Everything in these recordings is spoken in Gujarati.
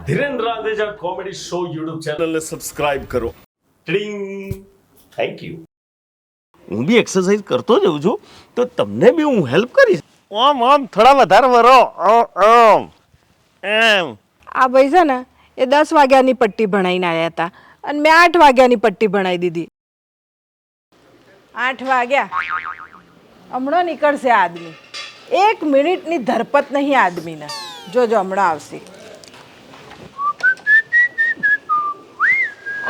Dhiren Randeja comedy show YouTube ચેનલને સબસ્ક્રાઇબ કરો. ટ્રિંગ. Thank you. હું બી એક્સરસાઇઝ કરતો જઉં છું તો તમને બી હું હેલ્પ કરીશ. આમ થોડા વધારે વરો. આમ એમ. આ ભાઈ છે ને એ 10 વાગ્યાની પટ્ટી ભણાઈને આવ્યા હતા અને મેં 8 વાગ્યાની પટ્ટી ભણાવી દીધી. 8 વાગ્યા હમણાં નીકળશે આદમી. 1 મિનિટની ધરપત નહીં આદમીને. જોજો હમણાં આવશે.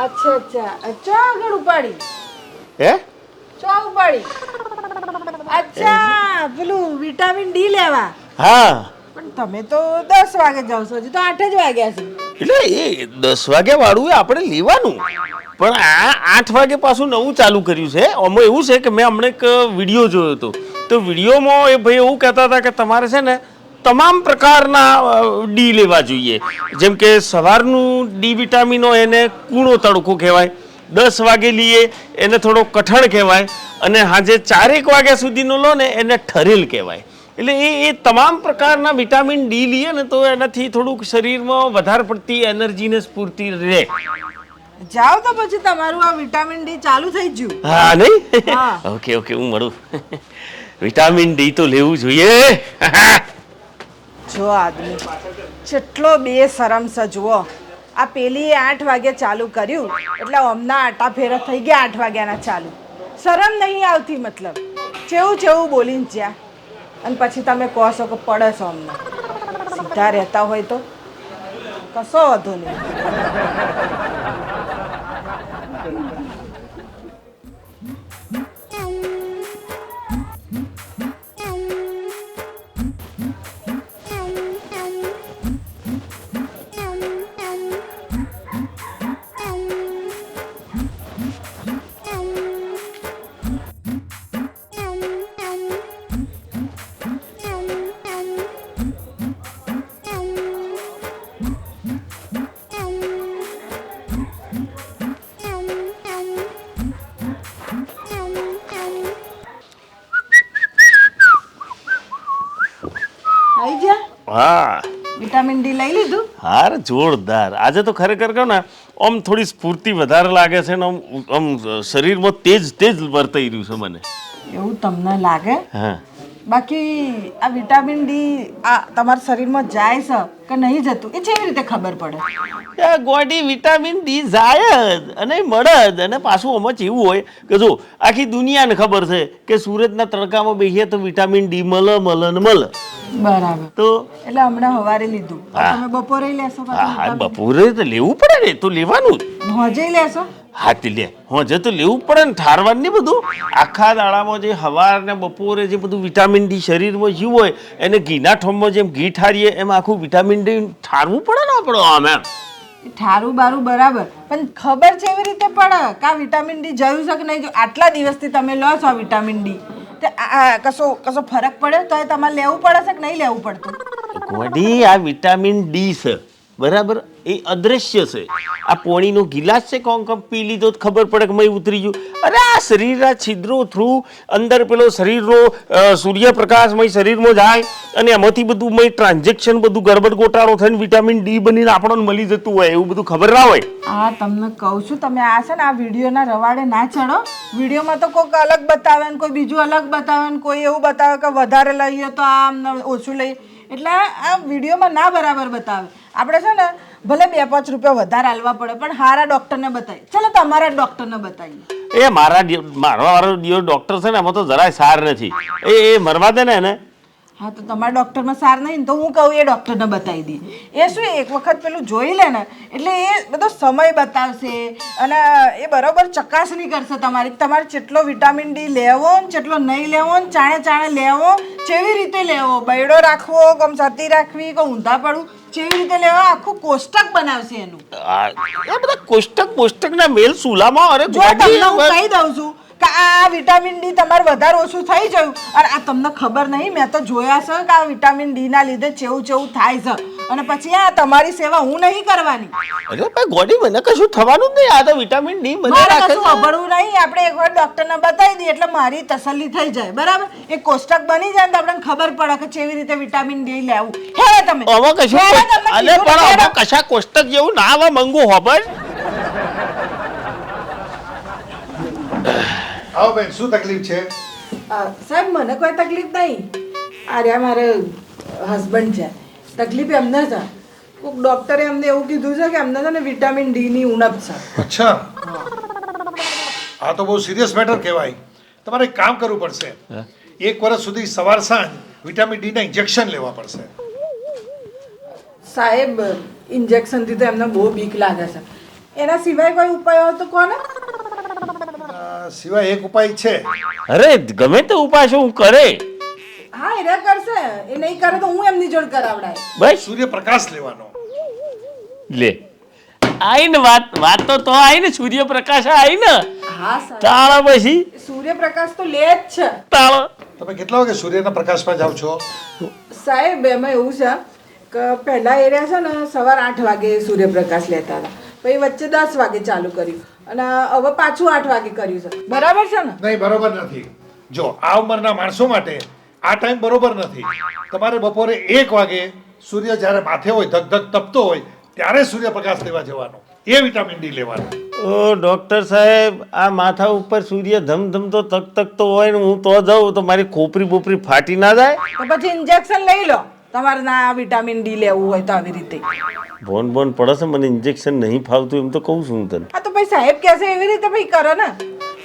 અચ્છા આગળ ઉપાડી. હે? ચો ઉપાડી. અચ્છા પેલું વિટામિન ડી લેવા. હા. પણ તમે તો 10 વાગે જાવ છો, હજી તો 8 જ વાગ્યા છે. એટલે એ 10 વાગ્યા વાળું આપણે લેવાનું, પણ આ 8 વાગે પાછું નવું ચાલુ કર્યું છે. આમાં એવું છે કે મેં હમણાં એક વિડીયો જોયો હતો, તો વિડીયોમાં એ ભાઈ એવું કહેતા હતા કે તમારે છે ને તમામ પ્રકારના ડી લેવા જોઈએ. જેમ કે સવારનું ડી વિટામિન હોય એને કૂણો તડકો કહેવાય, 10 વાગે લઈએ એને થોડો કઠણ કહેવાય, અને સાંજે 4-1 વાગ્યા સુધીનો લો ને એને ઠરેલ કહેવાય. એટલે એ તમામ પ્રકારના વિટામિન ડી લઈએ ને તો એનાથી થોડુંક શરીરમાં વધારે પડતી એનર્જી ને સ્ફૂર્તિ રહે. જાઓ તો પછી તમારું આ વિટામિન ડી ચાલુ થઈ ગયું. હા નહીં? હા. ઓકે હું મળું. વિટામિન ડી તો લેવું જોઈએ. જો આદમી કેટલો બેશરમ છે જુઓ. આ પેલી 8 વાગે ચાલુ કર્યું એટલે હમણાં આટા ફેરા થઈ ગયા 8 વાગ્યાના ચાલુ. શરમ નહીં આવતી, મતલબ ચેવું બોલીને જ્યાં અને પછી તમે કહો છો કે પડે છો અમને. સીધા રહેતા હોય તો કશો વાંધો નહીં. આવી જા. હા વિટામિન ડી લઈ લીધું. હાર જોરદાર. આજે તો ખરેખર કહો ને આમ થોડી સ્ફૂર્તિ વધારે લાગે છે ને આમ શરીરમાં તેજ વર્તાઈ રહ્યું છે મને. એવું તમને લાગે? હા. બાકી આ વિટામિન ડી આ તમારા શરીરમાં જાય છે કે નહીં જતું એ કેવી રીતે ખબર પડે? ગોડી વિટામિન ડી જાય જ અને મળે જ. અને પાછું આમાં એવું હોય કે જો આખી દુનિયાને ખબર છે કે સુરતના તડકામાં બેસીએ તો વિટામિન ડી મળે. બરાબર. તો એટલે હમણાં હવારે લીધું. તમે બપોરે લેશો? હા બપોરે તો લેવું પડે ને, તો લેવાનું જ. હોજે લેશો? હા તે લે હોજે તો લેવું પડે ને, ઠારવાનું નહીં બધું. આખા દાડામાં જે સવાર ને બપોરે જે બધું વિટામિન ડી શરીરમાં જીવ હોય એને ઘીના ઠોમમાં જેમ ઘી ઠારીએ એમ આખું વિટામિન ડી ઠારવું પડે ને આપણે આમ એમ. ઠારું બારું બરાબર, પણ ખબર છે એવી રીતે પડે કે આ વિટામિન ડી જયું છે કે નહીં. જો આટલા દિવસથી તમે લો છો વિટામિન ડી તે કશો ફરક પડે તો તમારે લેવું પડે છે કે નહીં લેવું પડતું? ગોડી આ વિટામિન ડી છે બરાબર, એ અદ્રશ્ય છે. આ પોણીનો ગિલાસ છે કોણ પી લીધો ખબર પડે કે મય ઉતરી ગયું. અરે આ શરીરના છિદ્રો થ્રુ અંદર પેલો શરીરનો સૂર્યપ્રકાશ મય શરીરમાં જાય અને એમાંથી બધું મય ટ્રાન્ઝેક્શન બધું ગડબડ ગોટાળો થઈને વિટામિન ડી બનીને આપણને મળી જતું હોય, એવું બધું ખબર ના હોય. હા તમને કહું છું, તમે આ છે ને આ વિડીયોના રવાડે ના ચડો. વિડીયોમાં તો કોઈક અલગ બતાવે ને કોઈ બીજું અલગ બતાવે ને કોઈ એવું બતાવે કે વધારે લઈએ તો આમ ઓછું લઈએ. એટલે આ વિડીયોમાં ના બરાબર બતાવે. આપણે છે ને ભલે 2-5 રૂપિયા વધારે હાલવા પડે પણ સારા ડૉક્ટરને બતાવીએ. ચાલો તમારા ડૉક્ટરને બતાવીએ. એ મારવાવાળો ડૉક્ટર છે ને એમાં તો જરાય સાર નથી. એ મરવા દે ને એને. હા તો તમારા ડૉક્ટરમાં સાર નહીં તો હું કહું એ ડૉક્ટરને બતાવી દઈએ. એ શું એક વખત પેલું જોઈ લે ને એટલે એ બધો સમય બતાવશે અને એ બરાબર ચકાસણી કરશે તમારી. તમારે કેટલો વિટામિન ડી લેવો ને કેટલો નહીં લેવો ને ચાણે લેવો, કેવી રીતે લેવો, બૈડો રાખવો, કમ સતી રાખવી, કે ઊંધા પડવું, કેવી રીતે લેવા આખું કોષ્ટક બનાવશે એનું. આ બધા કોષ્ટક ના મેલ સુલામાં. અરે જો તમને હું કહી દઉં છું કે આ વિટામિન ડી તમારે વધારે ઓછું થઈ ગયું અને આ તમને ખબર નહીં, મેં તો જોયા છે કે આ વિટામિન ડી ના લીધે ચેવું થાય છે. અને પછી આ તમારી સેવા હું નહીં કરવાની. અરે ભાઈ ગોડી મને કશું થવાનું જ નહીં. આ તો વિટામિન ડી મને મારે રાખે કશું છે. અભળવું નહીં. આપણે એકવાર ડોક્ટરને બતાવી દઈએ એટલે મારી તસલ્લી થઈ જાય. બરાબર? એક કોષ્ટક બની જાય ને તો આપણને ખબર પડે કે કેવી રીતે વિટામિન ડી લેવું. હે તમે આમાં કશું હેડો તમને અલે કીધું પણ ને, આમાં કશા કોષ્ટક જેવું ના આવે મંગુ હોબર. આવો બેન, શું તકલીફ છે? સાહેબ મને કોઈ તકલીફ નહીં. આ રહ્યા મારે હસબન્ડ છે. તકલીફ એમને છે. કોઈક ડૉક્ટરે એમને એવું કીધું છે કે એમને છે ને વિટામિન ડી ની ઉણપ છે. અચ્છા, આ તો બહુ સિરિયસ મેટર કહેવાય. તમારે એક કામ કરવું પડશે. 1 વર્ષ સુધી સવાર સાંજ વિટામિન ડી ના ઇન્જેક્શન લેવા પડશે. સાહેબ ઇન્જેક્શનથી તો એમને બહુ બીક લાગે છે. એના સિવાય કોઈ ઉપાય હોય તો કોને? સિવાય એક ઉપાય છે. અરે ગમે તે ઉપાય છે હું કરે. હા એ કરશે. એ નહીં કરે તો હું એમની જોડ કરાવડાય. બસ સૂર્યપ્રકાશ લેવાનો. લે આઈને વાત તો આઈને સૂર્યપ્રકાશ આઈને હા સાહેબ તાળા પછી સૂર્યપ્રકાશ તો લે જ છે. તાળા તમે કેટલા વાગે સૂર્યના પ્રકાશમાં જાઓ છો? સાહેબ એમાં એવું છે કે પહેલા એરિયા છે ને સવાર 8 વાગે સૂર્યપ્રકાશ લેતા હતા. પછી વચ્ચે 10 વાગે ચાલુ કર્યું અને હવે પાછું 8 વાગે કર્યું છે. બરાબર છે ને? નહીં, બરોબર નથી. જો આ ઉંમરના માણસો માટે આ ટાઈમ બરોબર નથી. તમારે બપોરે 1 વાગે સૂર્ય જ્યારે માથે હોય, ધગધગ તપતો હોય ત્યારે સૂર્યપ્રકાશ લેવા જવાનો. એ વિટામિન ડી લેવાનું. ઓ ડોક્ટર સાહેબ આ માથા ઉપર સૂર્ય ધમધમતો તકતો હોય ને હું તો જાઉં તો મારી ખોપરી બોપરી ફાટી ના જાય. તો પછી ઇન્જેક્શન લઈ લો. તમારે ના વિટામિન ડી લેવું હોય તો આવી રીતે. બોન પડે છે મને ઇન્જેક્શન નહીં ફાવતું એમ તો કહું છું તને. હા તો પછી સાહેબ કહેશે એવી રીતે ભાઈ કરો ને.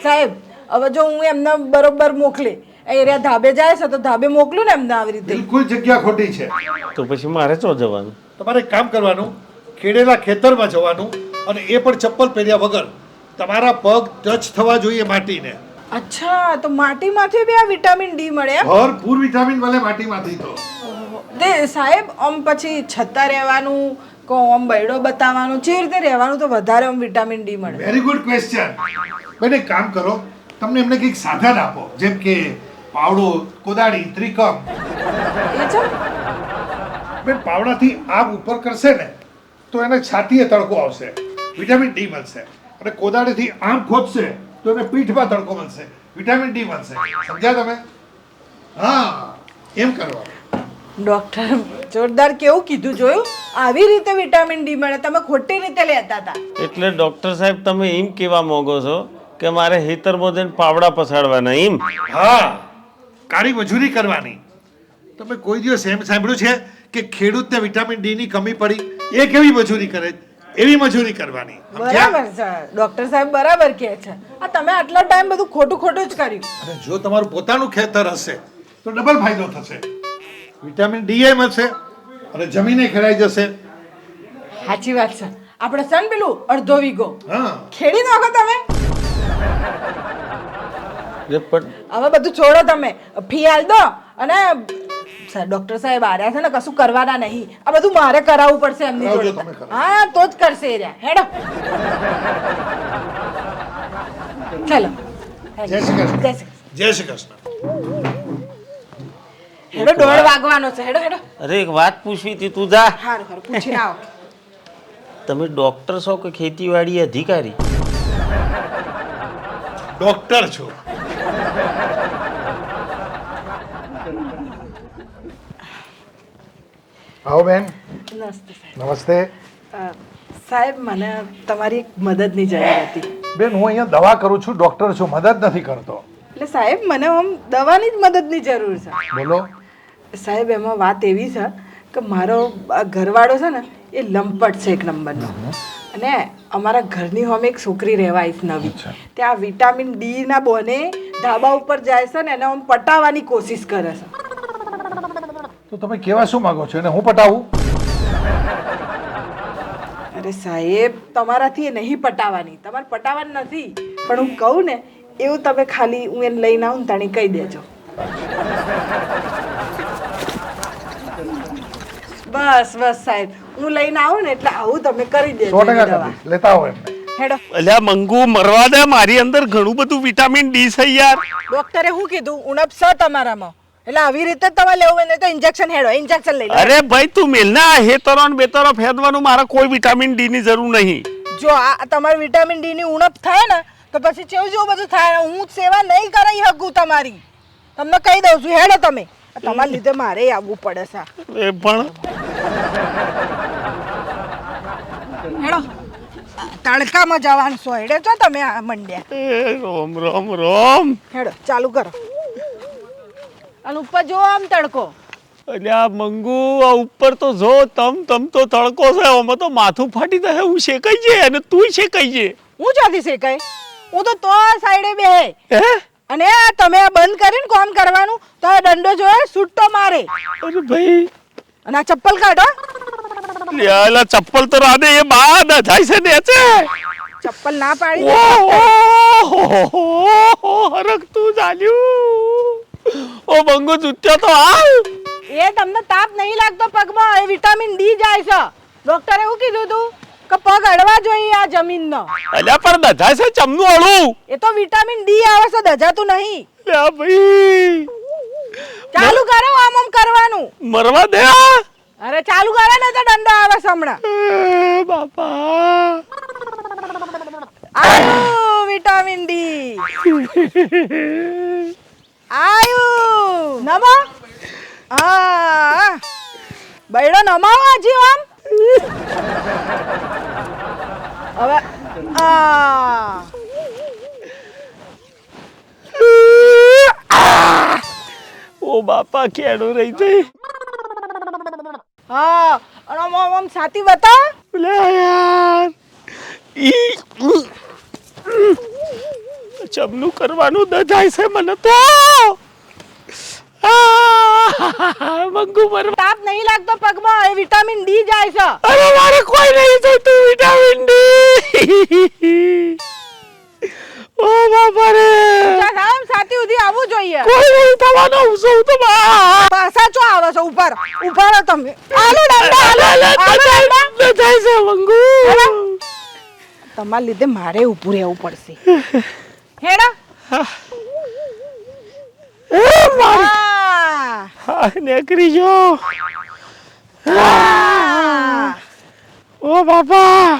સાહેબ હવે જો હું એમને બરોબર મોકલે એરિયા ધાબે જાય છે તો ધાબે મોકલું ને એમને આવી રીતે. બિલકુલ જગ્યા ખોટી છે. તો પછી મારે ચો જવાનું? તમારે એક કામ કરવાનું, ખેડેલા ખેતરમાં જવાનું અને એ પણ ચપ્પલ પહેર્યા વગર. તમારા પગ ટચ થવા જોઈએ માટીને. અચ્છા તો માટીમાંથી બી આ વિટામિન ડી મળે એમ? ભરપૂર વિટામિન મળે માટીમાંથી તો. તે સાહેબ આમ પછી છતાં રહેવાનું કો આમ બૈડો બતાવવાનું કેવી રીતે રહેવાનું તો વધારે આમ વિટામિન ડી મળે? Very good question. બેન એક કામ કરો, તમને એમને કંઈક સાધન આપો, જેમ કે પાવડો, કોદાળી, ત્રિકમ. એ છે બેન પાવડાથી આગ ઉપર કરશે ને તો એને છાતીએ તડકો આવશે, વિટામિન ડી મળશે. અને કોદાળીથી આમ ખોદશે તો એને પીઠમાં તડકો મળશે, વિટામિન ડી મળશે. સમજ્યા તમે? હા, એમ કરવાનું. ડોક્ટર જોરદાર કેવું કીધું જોયું? આવી રીતે વિટામિન ડી મળે. તમે ખોટી રીતે લેતા હતા. એટલે ડોક્ટર સાહેબ તમે એમ કહેવા માંગો છો કે મારે હેતરમાં જઈને પાવડા પસાડવાના એમ? હા, કાળી મજૂરી કરવાની. તમે કોઈ દિવસ એમ સાંભળ્યું છે કે ખેડૂતને વિટામિન ડી ની કમી પડી? એ કેવી મજૂરી કરે? એવી મજૂરી કરવાની. સમજ્યા? બરાબર છે ડોક્ટર સાહેબ બરાબર કહે છે. આ તમે આટલો ટાઈમ બધું ખોટું જ કર્યું. અને જો તમારું પોતાનું ખેતર હશે તો ડબલ ફાયદો થશે. વિટામિન ડી એ મળશે અને જમીને ખેડાઈ જશે. સાચી વાત છે. આપણે છે ને પેલું અડધો વીઘો હા, ખેડી નાખો તમે. પણ હવે બધું છોડો તમે. ફી આલ દો અને ડોક્ટર સાહેબ આર્યા છે ને કશું કરવાના નહીં. આ બધું મારે કરાવવું પડશે એમની કરાવજો જોડે. તમે, કરાવજો. હા તો જ કરશે એ રહ્યા. હેડો ચાલો જય શ્રી કૃષ્ણ. જય શ્રી કૃષ્ણ. જય શ્રી કૃષ્ણ. હેડો 1:30 વાગવાનો છે. હેડો હેડો. અરે એક વાત પૂછવી હતી, તું જા. સારું સારું પૂછીને આવો. તમે ડોક્ટર છો કે ખેતીવાડી અધિકારી? ડોક્ટર છું. આવો બેન. નમસ્તે સાહેબ. નમસ્તે. સાહેબ મને તમારી એક મદદની જરૂર હતી. બેન હું અહીંયા દવા કરું છું, ડોક્ટર છું, મદદ નથી કરતો. એટલે સાહેબ મને આમ દવાની જ મદદની જરૂર છે. બોલો. સાહેબ એમાં વાત એવી છે કે મારો આ ઘરવાળો છે ને એ લંપટ છે એક નંબરનો. અને અમારા ઘરની સામે એક છોકરી રહેવા આવીશ નવી. ત્યાં વિટામિન ડી ના બોને ધાબા ઉપર જાય છે ને એને આમ પટાવવાની કોશિશ કરે છે. તો તમે કેવા શું માંગો છો? એને હું પટાવું? અરે સાહેબ તમારાથી એ નહીં પટાવવાની. તમારે પટાવવાની નથી. પણ હું કહું ને એવું તમે ખાલી હું એને લઈને આવું ને તાણી કહી દેજો. બસ બસ સાહેબ હું લઈને આવું ને એટલે આવું તમે કરી દેજો. 100% કરી. લેતા આવો એમને. હેડો. અલ્યા મંગુ મરવા દે, મારી અંદર ઘણું બધું વિટામિન ડી છે યાર. ડોક્ટરે શું કીધું? ઉણપ છે તમારામાં. એટલે આવી રીતે જ તમારે લેવું હોય ને તો ઇન્જેક્શન હેડો ઇન્જેક્શન લઈ લો. અરે ભાઈ તું મેલના હેતરો ને બેતરો ફેદવાનું મારે કોઈ વિટામિન ડી ની જરૂર નહીં. જો આ તમારી વિટામિન ડી ની ઉણપ થાય ને તો પછી જેવું જેવું બધું થાય હું સેવા નહીં કરાવી શકું તમારી. તમને કહી દઉં છું હેડો તમે. તમારા લીધે મારે આવવું પડે છે. એ પણ હેડો તડકામાં જવાનું છો હેડે છો તમે આ મંડ્યા. એ રોમ રોમ રોમ. હેડો ચાલુ કરો અને ઉપર જો આમ તડકો. અલ્યા મંગુ આ ઉપર તો જો તમ તો તડકો છે આમાં તો માથું ફાટી જાય હું શેકાઈ છે અને તું શેકાઈ છે. હું ચાથી શેકાય હું તો સાઈડે બે હે અને તમે આ બંધ કરીને કામ કરવાનું તો આ દંડો જોયે છૂટો મારે. અરે ભાઈ અને આ ચપ્પલ કાઢો. યાલા ચપ્પલ તો રાધે એ બાદ જાય છે ને છે ચપ્પલ ના પાડી દે. ઓહો હરકતું ચાલ્યું. ઓ મંગુ જુત્યો તો હાલ. એ તમને તાપ નહીં લાગતો પગમાં એ વિટામિન ડી જાય છે. ડોક્ટરે એવું કીધું તું કે પગ અડવા જોઈએ આ જમીનનો. અલ્યા પણ દજાય છે ચમનું અળું. એ તો વિટામિન ડી આવે છે દજાતું નહીં. લ્યા ભાઈ ચાલુ કરો આમ આમ કરવાનું. મરવા દે. અરે ચાલુ કરે ને તો દંડો આવે છે હમણાં. બાપા આયુ વિટામિન ડી આયુ નમો. હા બૈડો નમાવો આજી આમ. હવે ઓ બાપા કેડો રહી જઈ. હા અને આમ આમ છાતી બતા. લે યાર ચમનું કરવાનું દજાય છે મને તો. મંગુ મરવા. તાપ નહીં લાગતો પગમાં એ વિટામિન ડી જાય છે. અરે મારે કોઈ નહીં જોઈતું વિટામિન ડી. ઓ બાપા રે આમ છાતી સુધી આવવું જોઈએ. કોઈ નહીં થવાનો હું સૌ તો પાછા ચો આવે છે ઉપર ઉભા તમે. આલો દંડા આલો દંડા દજાય છે મંગુ. તમારા લીધે મારે ઊભું રહેવું પડશે. હેડા હા નેકરી જો. ઓ બાપા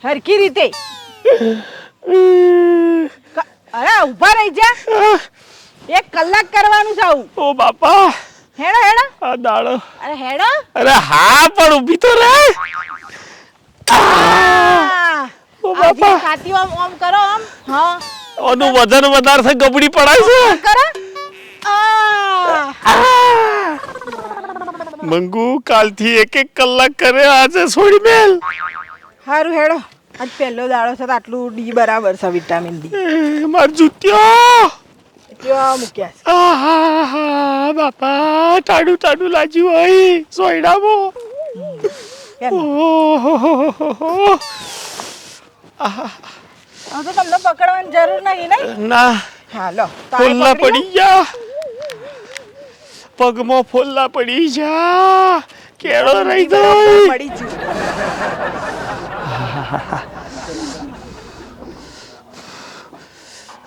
હરકી રીતે અરે ઉભા રહી જા. 1 કલાક કરવાનું છે આવું. ઓ બાપા હેડા હેડા આ દાડો. અરે હેડા. અરે હા પણ ઊભી તો રહે. ઓ બાપા છાતી આમ આમ કરો આમ. હા ઓનું વજન વધારે છે ગબડી પડાય છે. કરો. મંગુ કાલથી 1 કલાક કરે આજે છોડી મેલ. સારું હેડો આજ પહેલો દાડો છે તો આટલું ડી બરાબર છે વિટામિન ડી. માર જુત્યો ત્યાં મૂક્યા છે. આહા બાપા ટાડું ટાડું લાગ્યું હોય સોયડામાં. ઓહો હવે તો તમને પકડવાની જરૂર નહીં ને. ના હાલો ફોલ્લા પડી જા. પગમાં ફોલ્લા પડી જા. કેળો રહી જાય. પડી જ.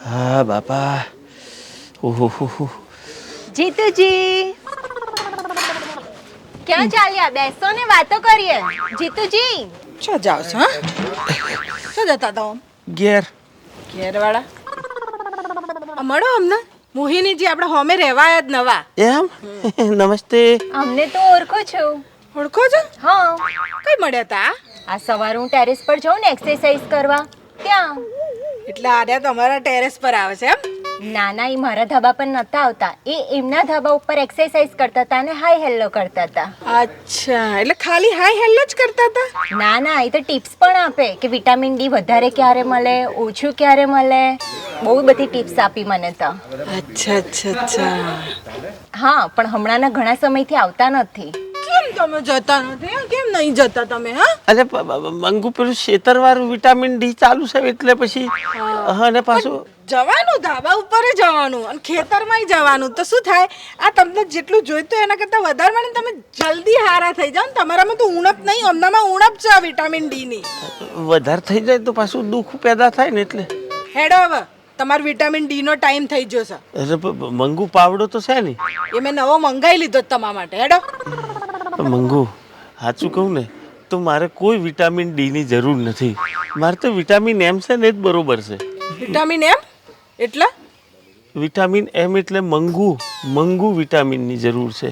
હા બાપા. ઓહો જીતુજી ક્યાં ચાલ્યા? બેસો ને વાતો કરીએ. જીતુજી છો જાવ છો હા? શું જતા હતા આમ ઘેર. ઘેરવાળા મળો અમને. મોહિનીજી આપણે હોમે રહેવાયા જ નવા. એમ નમસ્તે. અમને તો ઓળખો છો. ઓળખો છો? હા, કઈ મળ્યા તા? આ સવારે હું ટેરેસ પર જાઉં ને એક્સરસાઇઝ કરવા ત્યાં. એટલે આર્યા તમારા ટેરેસ પર આવે છે એમ? નાના એ મારા ધાબા પર નતા આવતા. એ એમના ધાબા ઉપર એક્સરસાઇઝ કરતા હતા અને હાય હેલો કરતા હતા. અચ્છા એટલે ખાલી હાય હેલો જ કરતા હતા? ના ના, એ તો ટિપ્સ પણ આપે કે વિટામિન ડી વધારે ક્યારે મળે, ઓછું ક્યારે મળે. બહુ બધી ટિપ્સ આપી મને તો. અચ્છા અચ્છા અચ્છા. હા, પણ હમણાંના ઘણા સમયથી આવતા નથી. કેમ તમે જતા નથી? કેમ નહીં જતા તમે? હા અરે મંગુ પેલું શેતરવાળું વિટામિન ડી ચાલુ છે એટલે પછી અને પાછું જવાનું ધાબા ઉપર જવાનું અને ખેતરમાં જવાનું તો શું થાય? આ તમને જેટલું જોઈતું એના કરતાં વધારે મળે તમે જલ્દી હારા થઈ જાવ ને. તમારામાં તો ઉણપ નહીં, અમનામાં ઉણપ છે આ વિટામિન ડી ની. વધારે થઈ જાય તો પાછું દુઃખ પેદા થાય ને એટલે. હેડો હવે તમારો વિટામિન ડી નો ટાઈમ થઈ ગયો છે. અરે મંગુ પાવડો તો છે ને. એ મેં નવો મંગાવી લીધો તમારા માટે. હેડો. મંગુ સાચું કહું ને તો મારે કોઈ વિટામિન ડી ની જરૂર નથી. મારે તો વિટામિન એમ છે ને જ બરોબર છે. વિટામિન એમ એટલે? વિટામિન એમ એટલે મંગુ વિટામિન ની જરૂર છે.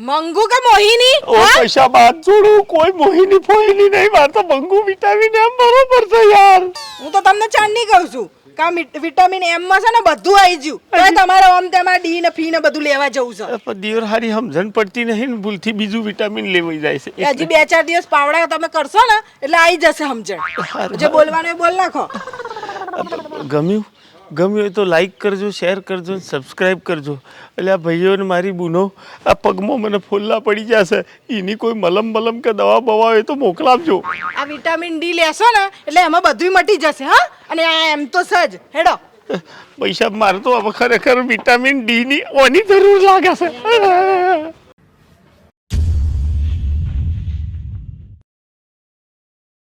મંગુ કે મોહિની? ઓ પૈસા બાદ છોડું, કોઈ મોહિની ફોહિની નહીં, મારે તો મંગુ વિટામિન એમ બરોબર છે યાર. હું તો તમને ચાંદની કહું છું કે આ વિટામિન એમ માં છે ને બધું આવી ગયું. તો તમારે આમ તેમાં ડી ને ફી ને બધું લેવા જવું છે. પણ દિયોર હારી સમજણ પડતી નહીં ને, ભૂલથી બીજું વિટામિન લેવાઈ જાય છે. હજી 2-4 દિવસ પાવડા તમે કરશો ને એટલે આવી જશે સમજણ. જે બોલવાનું એ બોલ નાખો. ગમ્યું હોય તો લાઈક કરજો, શેર કરજો, સબસ્ક્રાઈબ કરજો. એટલે આ ભાઈઓ ને મારી બુનો આ પગમાં મને ફોલ્લા પડી જશે, એની કોઈ મલમ કે દવા બવા હોય તો મોકલાવજો. આ વિટામિન ડી લેશો ને એટલે એમાં બધું મટી જશે. હા, અને આ એમ તો સજ. હેડો. પૈસા મારે તો હવે ખરેખર વિટામિન ડી ની ઓની જરૂર લાગે છે.